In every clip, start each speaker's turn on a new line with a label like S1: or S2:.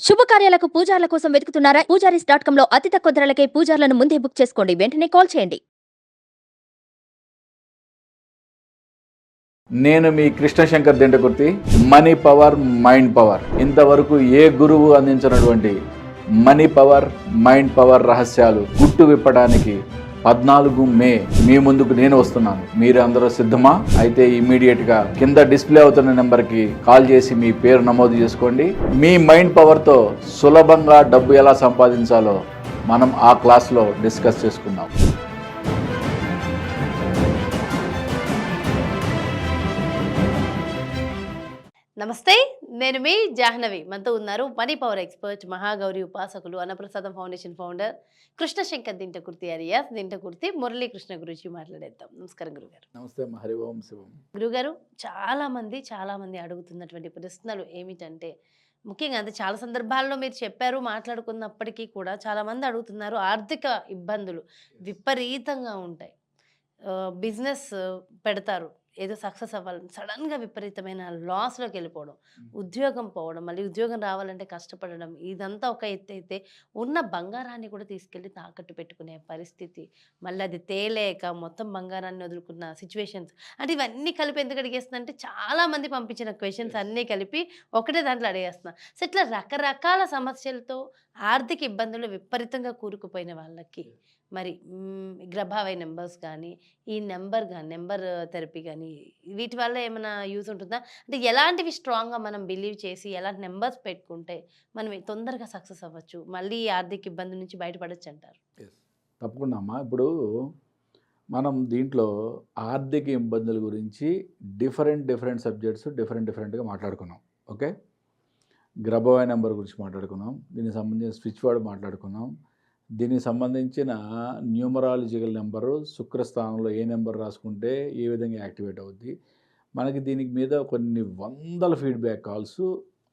S1: శుభకార్యాలకు పూజార్ల కోసం వెతుకుతున్నారా? పూజారీస్.com లో అతి తక్కువ ధరలకే పూజార్లను ముందే బుక్ చేసుకోండి. వెంటనే కాల్ చేయండి.
S2: నేను మీ Krishnashankar Dintakurthi. Money power, mind power, ఇంతవరకు ఏ గురువు అందించినటువంటి మనీ పవర్, మైండ్ పవర్ రహస్యాలు గుట్టు విప్పడానికి 14 మే మీ ముందుకు నేను వస్తున్నాను. మీరు అందరూ సిద్ధమా? అయితే ఇమీడియట్ గా కింద డిస్ప్లే అవుతున్న నెంబర్కి కాల్ చేసి మీ పేరు నమోదు చేసుకోండి. మీ మైండ్ పవర్తో సులభంగా డబ్బు ఎలా సంపాదించాలో మనం ఆ క్లాస్లో డిస్కస్ చేసుకుందాం.
S3: నమస్తే, నేను మీ జాహ్నవి. మనతో ఉన్నారు మనీ పవర్ ఎక్స్పర్ట్, మహాగౌరి ఉపాసకులు, Annaprasadam foundation founder Krishnashankar Dintakurthi alias Dintakurthi Muralikrishna గురించి మాట్లాడేద్దాం. నమస్కారం గురుగారు.
S2: నమస్తే. హరి ఓం శివం.
S3: గురుగారు, చాలా మంది అడుగుతున్నటువంటి ప్రశ్నలు ఏమిటంటే, ముఖ్యంగా అంటే చాలా సందర్భాల్లో మీరు చెప్పారు, మాట్లాడుకున్నప్పటికీ కూడా చాలా మంది అడుగుతున్నారు. ఆర్థిక ఇబ్బందులు విపరీతంగా ఉంటాయి. బిజినెస్ పెడతారు, ఏదో సక్సెస్ అవ్వాలని సడన్గా విపరీతమైన లాస్లోకి వెళ్ళిపోవడం, ఉద్యోగం పోవడం, మళ్ళీ ఉద్యోగం రావాలంటే కష్టపడడం, ఇదంతా ఒక ఎత్తు అయితే ఉన్న బంగారాన్ని కూడా తీసుకెళ్ళి తాకట్టు పెట్టుకునే పరిస్థితి, మళ్ళీ అది తేలేక మొత్తం బంగారాన్ని వదులుకున్న సిచ్యువేషన్స్. అంటే ఇవన్నీ కలిపి ఎందుకు అడిగేస్తున్నా అంటే, చాలామంది పంపించిన క్వశ్చన్స్ అన్నీ కలిపి ఒకటే దాంట్లో అడిగేస్తున్నా. సో ఇట్లా రకరకాల సమస్యలతో ఆర్థిక ఇబ్బందులు విపరీతంగా కూరుకుపోయిన వాళ్ళకి మరి గ్రభావై నెంబర్స్ కానీ, ఈ నెంబర్ థెరపీ కానీ, వీటి వల్ల ఏమైనా యూజ్ ఉంటుందా? అంటే ఎలాంటివి స్ట్రాంగ్గా మనం బిలీవ్ చేసి ఎలాంటి నెంబర్స్ పెట్టుకుంటే మనం తొందరగా సక్సెస్ అవ్వచ్చు, మళ్ళీ ఈ ఆర్థిక ఇబ్బంది నుంచి బయటపడచ్చు అంటారు?
S2: తప్పకుండా అమ్మా. ఇప్పుడు మనం దీంట్లో ఆర్థిక ఇబ్బందుల గురించి డిఫరెంట్ సబ్జెక్ట్స్ డిఫరెంట్గా మాట్లాడుకున్నాం. ఓకే, గ్రభావై నెంబర్ గురించి మాట్లాడుకున్నాం, దీనికి సంబంధించిన స్విచ్ వర్డ్ మాట్లాడుకున్నాం, దీనికి సంబంధించిన న్యూమరాలజికల్ నెంబరు శుక్రస్థానంలో ఏ నెంబర్ రాసుకుంటే ఏ విధంగా యాక్టివేట్ అవుద్ది. మనకి దీనికి మీద కొన్ని వందల ఫీడ్బ్యాక్ కాల్స్,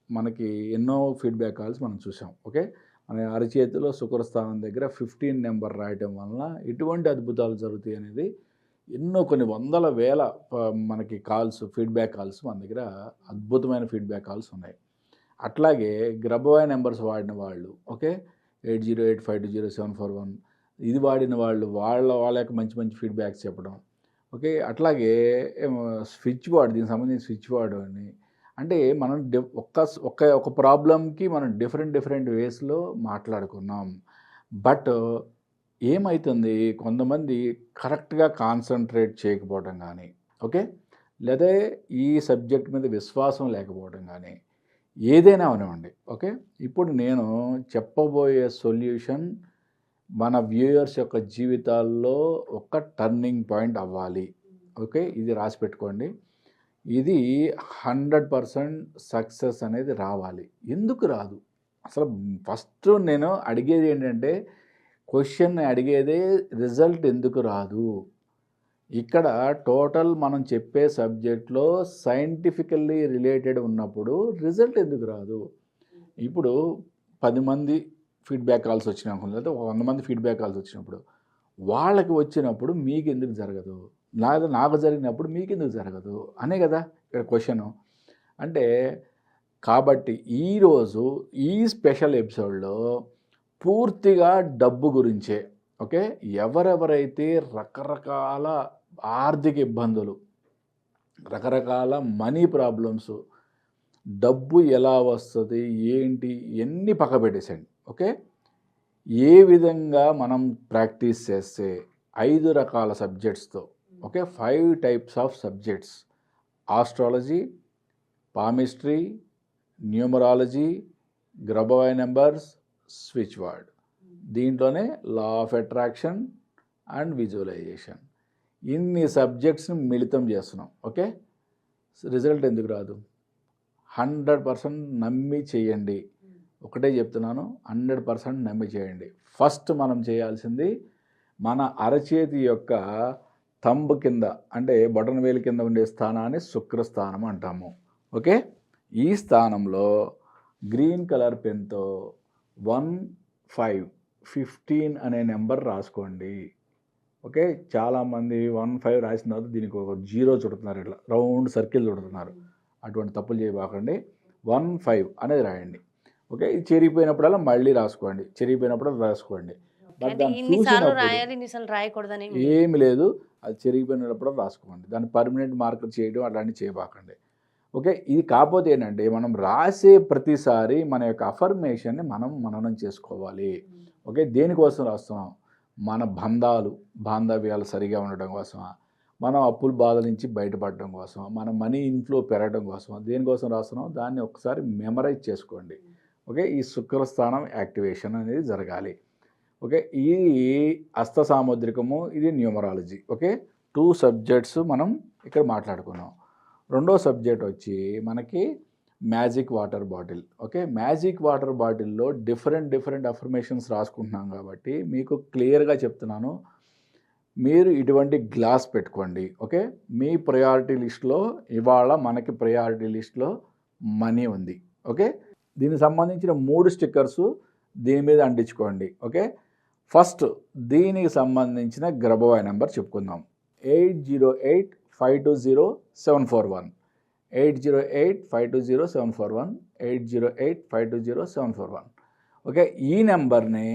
S2: మనకి ఎన్నో ఫీడ్బ్యాక్ కాల్స్ మనం చూసాం. ఓకే, మన అరచేతిలో శుక్రస్థానం దగ్గర 15 నెంబర్ రాయటం వలన ఎటువంటి అద్భుతాలు జరుగుతాయి అనేది కొన్ని వందల వేల మనకి కాల్స్, ఫీడ్బ్యాక్ కాల్స్ మన దగ్గర అద్భుతమైన ఫీడ్బ్యాక్ కాల్స్ ఉన్నాయి. అట్లాగే గ్రభావై నెంబర్స్ వాడిన వాళ్ళు, ఓకే, 8085200741 ఇది వాడిన వాళ్ళు వాళ్ళ యొక్క మంచి ఫీడ్బ్యాక్స్ చెప్పడం. ఓకే, అట్లాగే స్విచ్ వర్డ్, దీనికి సంబంధించిన స్విచ్ వర్డ్ అని అంటే మనం ఒక ప్రాబ్లంకి మనం డిఫరెంట్ వేస్లో మాట్లాడుకున్నాం. బట్ ఏమవుతుంది, కొంతమంది కరెక్ట్గా కాన్సన్ట్రేట్ చేయకపోవడం కానీ, ఓకే, లేదా ఈ సబ్జెక్ట్ మీద విశ్వాసం లేకపోవడం కానీ, ఏదైనా అవనివ్వండి. ఓకే, ఇప్పుడు నేను చెప్పబోయే సొల్యూషన్ మన వ్యూయర్స్ యొక్క జీవితాల్లో ఒక టర్నింగ్ పాయింట్ అవ్వాలి. ఓకే, ఇది రాసి పెట్టుకోండి. ఇది 100% సక్సెస్ అనేది రావాలి. ఎందుకు రాదు అసలు? ఫస్ట్ నేను అడిగేది ఏంటంటే, క్వశ్చన్ అడిగేదే రిజల్ట్ ఎందుకు రాదు. ఇక్కడ టోటల్ మనం చెప్పే సబ్జెక్ట్లో సైంటిఫికల్లీ రిలేటెడ్ ఉన్నప్పుడు రిజల్ట్ ఎందుకు రాదు? ఇప్పుడు 10 మంది ఫీడ్బ్యాక్ కాల్స్ వచ్చినాక, లేదా 100 మంది ఫీడ్బ్యాక్ కాల్స్ వచ్చినప్పుడు వాళ్ళకి వచ్చినప్పుడు మీకు ఎందుకు జరగదు, లేదా నాకు జరిగినప్పుడు మీకు ఎందుకు జరగదు అనే కదా ఇక్కడ క్వశ్చను. అంటే కాబట్టి ఈరోజు ఈ స్పెషల్ ఎపిసోడ్లో పూర్తిగా డబ్బు గురించే. ఓకే, ఎవరెవరైతే రకరకాల ఆర్థిక ఇబ్బందులు, రకరకాల మనీ ప్రాబ్లమ్స్, డబ్బు ఎలా వస్తుంది ఏంటి ఇవన్నీ పక్క పెట్టేసండి. ఓకే, ఏ విధంగా మనం ప్రాక్టీస్ చేస్తే 5 రకాల సబ్జెక్ట్స్తో, okay, 5 types of subjects: astrology, palmistry, numerology, Grabovoi numbers, switch word, దీంట్లోనే law of attraction and visualisation, ఇన్ని సబ్జెక్ట్స్ని మిళితం చేస్తున్నాం. ఓకే, రిజల్ట్ ఎందుకు రాదు? 100% నమ్మి చేయండి. ఒకటే చెప్తున్నాను, 100% నమ్మి చేయండి. ఫస్ట్ మనం చేయాల్సింది మన అరచేతి యొక్క థంబ్ కింద, అంటే బొటన వేలు కింద ఉండే స్థానాన్ని శుక్రస్థానం అంటాము. ఓకే, ఈ స్థానంలో గ్రీన్ కలర్ పెన్తో 15 అనే నెంబర్ రాసుకోండి. ఓకే, చాలామంది 15 రాసిన తర్వాత దీనికి ఒక 0 చుడుతున్నారు, ఇట్లా రౌండ్ సర్కిల్ చుడుతున్నారు. అటువంటి తప్పులు చేయబాకండి. 15 అనేది రాయండి. ఓకే, ఇది చెరిగిపోయినప్పుడల్లా మళ్ళీ రాసుకోండి, చెరిగిపోయినప్పుడు రాసుకోండి. బట్
S3: అంటే
S2: దాన్ని
S3: ఇన్నిసార్లు
S2: చూసినప్పుడు
S3: రాయాలి, ఇన్నిసార్లు రాయకూడదని ఏమి లేదు.
S2: ఏమి లేదు, అది చెరిగిపోయినప్పుడు రాసుకోండి. దాన్ని పర్మనెంట్ మార్కర్ చేయడం అలాంటివి చేయబాకండి. ఓకే, ఇది కాకపోతే ఏంటంటే మనం రాసే ప్రతిసారి మన యొక్క అఫర్మేషన్ని మనం మననం చేసుకోవాలి. ఓకే, దేనికోసం రాస్తున్నాం? మన బాంధవ్యాలు సరిగా ఉండడం కోసమా, మనం అప్పుల బాధ నుంచి బయటపడడం కోసం, మన మనీ ఇన్ఫ్లో పెరగడం కోసం, దేనికోసం రాస్తున్నాం దాన్ని ఒకసారి మెమరైజ్ చేసుకోండి. ఓకే, ఈ శుక్రస్థానం యాక్టివేషన్ అనేది జరగాలి. ఓకే, ఈ హస్త సాముద్రికము, ఇది న్యూమరాలజీ. ఓకే, 2 సబ్జెక్ట్స్ మనం ఇక్కడ మాట్లాడుకున్నాం. రెండో సబ్జెక్ట్ వచ్చి మనకి magic water bottle. Okay, magic water బాటిల్లో డిఫరెంట్ అఫర్మేషన్స్ రాసుకుంటున్నాం కాబట్టి మీకు క్లియర్గా చెప్తున్నాను, మీరు ఇటువంటి గ్లాస్ పెట్టుకోండి. ఓకే, మీ ప్రయారిటీ లిస్ట్లో ఇవాళ మనకి ప్రయారిటీ లిస్ట్లో మనీ ఉంది. ఓకే, దీనికి సంబంధించిన 3 స్టిక్కర్స్ దీని మీద అంటించుకోండి. ఓకే, ఫస్ట్ దీనికి సంబంధించిన గ్రబోవాయ్ నెంబర్ చెప్పుకుందాం. 8085200741, 8085200741, 8085200741. ఓకే, ఈ నెంబర్ని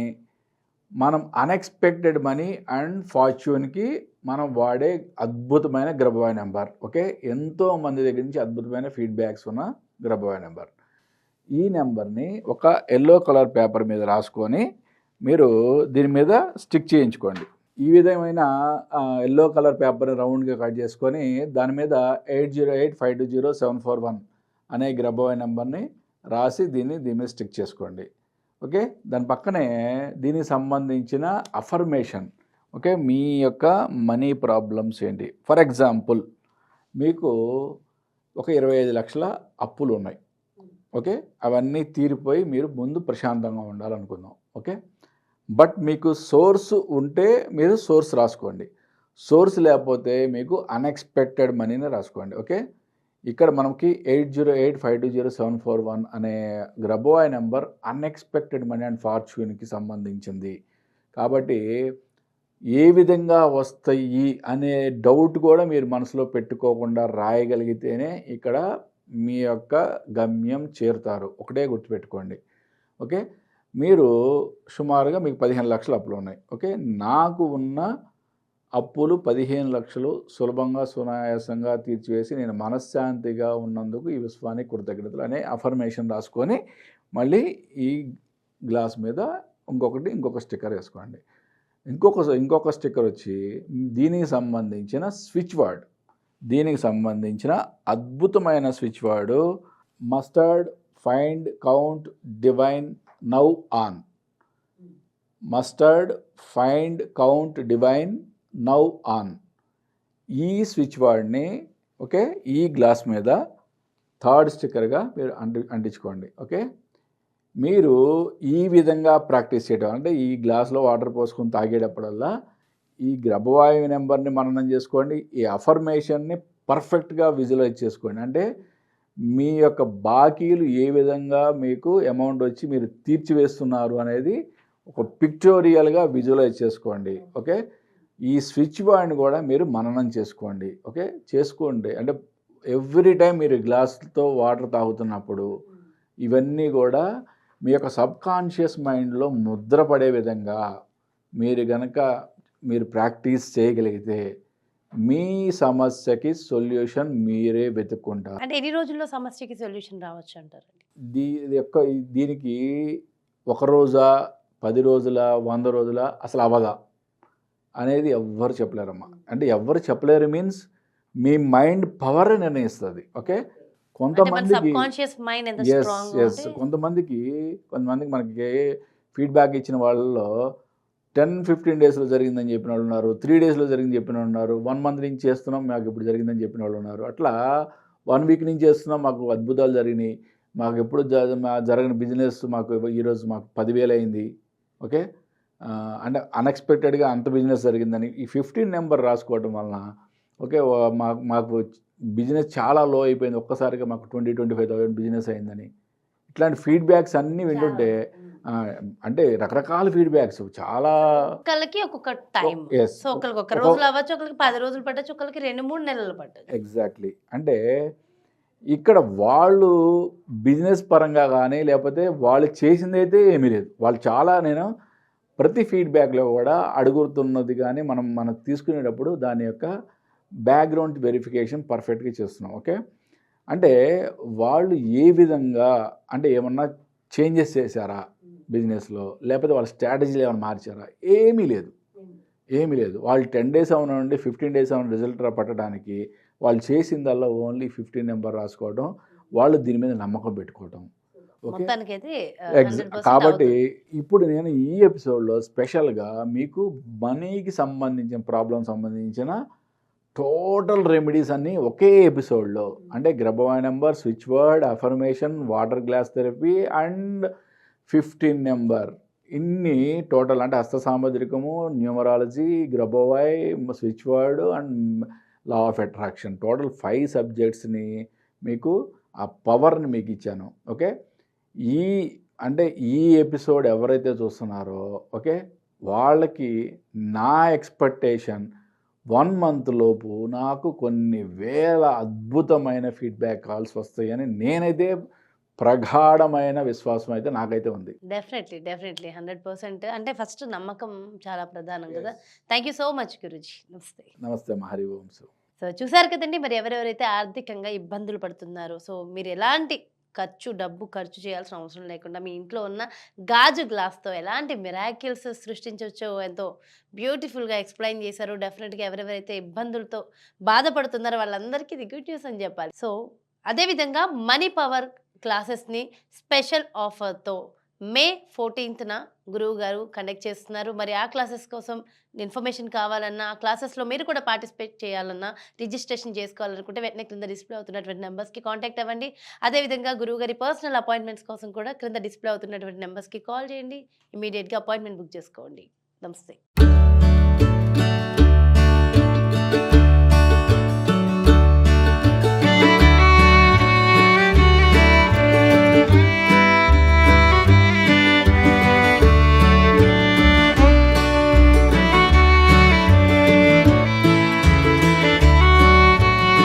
S2: మనం అన్ఎక్స్పెక్టెడ్ మనీ అండ్ ఫార్చ్యూన్కి మనం వాడే అద్భుతమైన గ్రబోవాయ్ నెంబర్. ఓకే, ఎంతో మంది దగ్గర నుంచి అద్భుతమైన ఫీడ్బ్యాక్స్ ఉన్న గ్రబోవాయ్ నెంబర్. ఈ నెంబర్ని ఒక ఎల్లో కలర్ పేపర్ మీద రాసుకొని మీరు దీని మీద స్టిక్ చేయించుకోండి. ఈ విధమైన ఎల్లో కలర్ పేపర్ని రౌండ్గా కట్ చేసుకొని దాని మీద 8085200741 అనే గ్రబోవాయ్ నెంబర్ని రాసి దీని మీద స్టిక్ చేసుకోండి. ఓకే, దాని పక్కనే దీనికి సంబంధించిన అఫర్మేషన్. ఓకే, మీ యొక్క మనీ ప్రాబ్లమ్స్ ఏంటి? ఫర్ ఎగ్జాంపుల్ మీకు ఒక 25 లక్షల అప్పులు ఉన్నాయి. ఓకే, అవన్నీ తీరిపోయి మీరు ముందు ప్రశాంతంగా ఉండాలనుకుందాం. ఓకే, బట్ మీకు సోర్స్ ఉంటే మీరు సోర్స్ రాసుకోండి, సోర్స్ లేకపోతే మీకు అన్ఎక్స్పెక్టెడ్ మనీని రాసుకోండి. ఓకే, ఇక్కడ మనకి 8085200741 అనే Grabovoi number unexpected money and ఫార్చ్యూన్కి సంబంధించింది కాబట్టి ఏ విధంగా వస్తాయి అనే డౌట్ కూడా మీరు మనసులో పెట్టుకోకుండా రాయగలిగితేనే ఇక్కడ మీ యొక్క గమ్యం చేరుతారు. ఒకటే గుర్తుపెట్టుకోండి. ఓకే, మీరు సుమారుగా మీకు 15 లక్షల అప్పులు ఉన్నాయి. ఓకే, నాకు ఉన్న అప్పులు 15 లక్షలు సులభంగా సునాయాసంగా తీర్చివేసి నేను మనశ్శాంతిగా ఉన్నందుకు ఈ విశ్వానికి కృతజ్ఞతలు అనే అఫర్మేషన్ రాసుకొని మళ్ళీ ఈ గ్లాస్ మీద ఇంకొక స్టిక్కర్ వేసుకోండి. ఇంకొక స్టిక్కర్ వచ్చి దీనికి సంబంధించిన స్విచ్ వర్డ్, దీనికి సంబంధించిన అద్భుతమైన switch word mustard find count divine now on. Mustard find count divine now on. ఈ స్విచ్ వర్డ్ని ఓకే ఈ గ్లాస్ మీద 3rd స్టిక్కర్గా మీరు అంటించుకోండి. ఓకే, మీరు ఈ విధంగా ప్రాక్టీస్ చేయడం అంటే ఈ గ్లాస్లో వాటర్ పోసుకొని తాగేటప్పుడల్లా ఈ గ్రబోవాయ్ నెంబర్ని మననం చేసుకోండి, ఈ అఫర్మేషన్ని పర్ఫెక్ట్గా విజువలైజ్ చేసుకోండి. అంటే మీ యొక్క బాకీలు ఏ విధంగా మీకు అమౌంట్ వచ్చి మీరు తీర్చివేస్తున్నారు అనేది ఒక పిక్టోరియల్గా విజువలైజ్ చేసుకోండి. ఓకే, ఈ స్విచ్ వర్డ్ని కూడా మీరు మననం చేసుకోండి. ఓకే, చేసుకోండి అంటే ఎవ్రీ టైం మీరు గ్లాస్తో వాటర్ తాగుతున్నప్పుడు ఇవన్నీ కూడా మీ యొక్క సబ్కాన్షియస్ మైండ్లో ముద్రపడే విధంగా మీరు ప్రాక్టీస్ చేయగలిగితే మీ సమస్యకి సొల్యూషన్ మీరే వెతుక్కుంటారు.
S3: అంటే ఎన్ని రోజుల్లో సమస్యకి సొల్యూషన్ రావచ్చు అంటారు?
S2: దీనికి 1 రోజా, 10 రోజుల, 100 రోజుల అసలు అవదా అనేది ఎవ్వరు చెప్పలేరమ్మా. అంటే ఎవ్వరు చెప్పలేరు మీన్స్ మీ మైండ్ పవర్ నిర్ణయిస్తుంది. ఓకే, కొంతమందికి కొంతమందికి మనకి ఫీడ్బ్యాక్ ఇచ్చిన వాళ్ళలో 10-15 డేస్లో జరిగిందని చెప్పిన వాళ్ళు ఉన్నారు, 3 డేస్లో జరిగిందని చెప్పిన వాళ్ళు ఉన్నారు, 1 మంత్ నుంచి చేస్తున్నాం మాకు ఇప్పుడు జరిగిందని చెప్పిన వాళ్ళు ఉన్నారు. అట్లా 1 వీక్ నుంచి చేస్తున్నాం మాకు అద్భుతాలు జరిగినాయి, మాకు ఎప్పుడు జరగని బిజినెస్ మాకు ఈరోజు మాకు 10,000 అయింది. ఓకే, అంటే అన్ఎక్స్పెక్టెడ్గా అంత బిజినెస్ జరిగిందని ఈ 15 నెంబర్ రాసుకోవడం వలన ఓకే మాకు బిజినెస్ చాలా లో అయిపోయింది, ఒక్కసారిగా మాకు 20-25,000 బిజినెస్ అయిందని ఇట్లాంటి ఫీడ్బ్యాక్స్ అన్నీ వింటుంటే అంటే రకరకాల ఫీడ్బ్యాక్స్ చాలా
S3: ఒక్కరికి ఒక్కొక్క టైం. సో ఒకరికి 1 రోజులు అవ్వచ్చు, ఒకరికి 10 రోజులు పట్టచ్చు, ఒకరికి 2-3 నెలలు పట్టచ్చు.
S2: ఎగ్జాక్ట్లీ. అంటే ఇక్కడ వాళ్ళు బిజినెస్ పరంగా కానీ లేకపోతే వాళ్ళు చేసిందైతే ఏమీ లేదు. వాళ్ళు చాలా నేను ప్రతి ఫీడ్బ్యాక్లో కూడా అడుగుతున్నది కానీ మనం తీసుకునేటప్పుడు దాని యొక్క బ్యాక్గ్రౌండ్ వెరిఫికేషన్ పర్ఫెక్ట్గా చేస్తున్నాం. ఓకే, అంటే వాళ్ళు ఏ విధంగా అంటే ఏమన్నా చేంజెస్ చేశారా బిజినెస్లో, లేకపోతే వాళ్ళ స్ట్రాటజీలు ఏమైనా మార్చారా? ఏమీ లేదు. వాళ్ళు 10 days అవునండి 15 days అవును రిజల్ట్ పట్టడానికి వాళ్ళు చేసిందల్లా ఓన్లీ 15 నెంబర్ రాసుకోవడం, వాళ్ళు దీని మీద నమ్మకం పెట్టుకోవడం. ఓకే,
S3: మొత్తానికైతే 100%
S2: కాబట్టి
S3: అవుతుంది.
S2: ఇప్పుడు నేను ఈ ఎపిసోడ్లో స్పెషల్గా మీకు మనీకి సంబంధించిన ప్రాబ్లం సంబంధించిన టోటల్ రెమెడీస్ అన్నీ ఒకే ఎపిసోడ్లో, అంటే Grabovoi number, switch word, affirmation, water glass therapy and 15 number, ఇన్ని టోటల్ అంటే హస్త సాముద్రికము, numerology, Grabovoi, switch word and law of attraction, total 5 సబ్జెక్ట్స్ని మీకు ఆ పవర్ని మీకు ఇచ్చాను. ఓకే, ఈ ఎపిసోడ్ ఎవరైతే చూస్తున్నారో ఓకే వాళ్ళకి నా ఎక్స్పెక్టేషన్ 1 month లోపు నాకు కొన్ని వేల అద్భుతమైన ఫీడ్బ్యాక్ కాల్స్ వస్తాయని నేనైతే ప్రగాఢమైన విశ్వాసం అయితే నాకైతే ఉంది.
S3: డెఫినెట్లీ 100%. అంటే ఫస్ట్ నమ్మకం చాలా ప్రధానం కదా. Thank you so much Guruji. నమస్తే.
S2: నమస్తే హరి ఓం.
S3: సో చూసారు కదండి, మరి ఎవరెవరైతే ఆర్థికంగా ఇబ్బందులు పడుతున్నారో, సో మీరు ఎలాంటి డబ్బు ఖర్చు చేయాల్సిన అవసరం లేకుండా మీ ఇంట్లో ఉన్న గాజు గ్లాస్తో ఎలాంటి మిరాకిల్స్ సృష్టించవచ్చో ఎంతో బ్యూటిఫుల్గా ఎక్స్ప్లెయిన్ చేశారు. డెఫినెట్గా ఎవరెవరైతే ఇబ్బందులతో బాధపడుతున్నారో వాళ్ళందరికీ ఇది గుడ్ న్యూస్ అని చెప్పాలి. సో అదేవిధంగా మనీ పవర్ క్లాసెస్ని స్పెషల్ ఆఫర్తో May 14th గురువు గారు కండక్ట్ చేస్తున్నారు. మరి ఆ క్లాసెస్ కోసం ఇన్ఫర్మేషన్ కావాలన్నా, ఆ క్లాసెస్లో మీరు కూడా పార్టిసిపేట్ చేయాలన్నా, రిజిస్ట్రేషన్ చేసుకోవాలనుకుంటే వెంటనే క్రింద డిస్ప్లే అవుతున్నటువంటి నెంబర్స్కి కాంటాక్ట్ అవ్వండి. అదేవిధంగా గురువు గారి పర్సనల్ అపాయింట్మెంట్స్ కోసం కూడా క్రింద డిస్ప్లే అవుతున్నటువంటి నెంబర్స్కి కాల్ చేయండి. ఇమీడియట్గా అపాయింట్మెంట్ బుక్ చేసుకోండి. నమస్తే.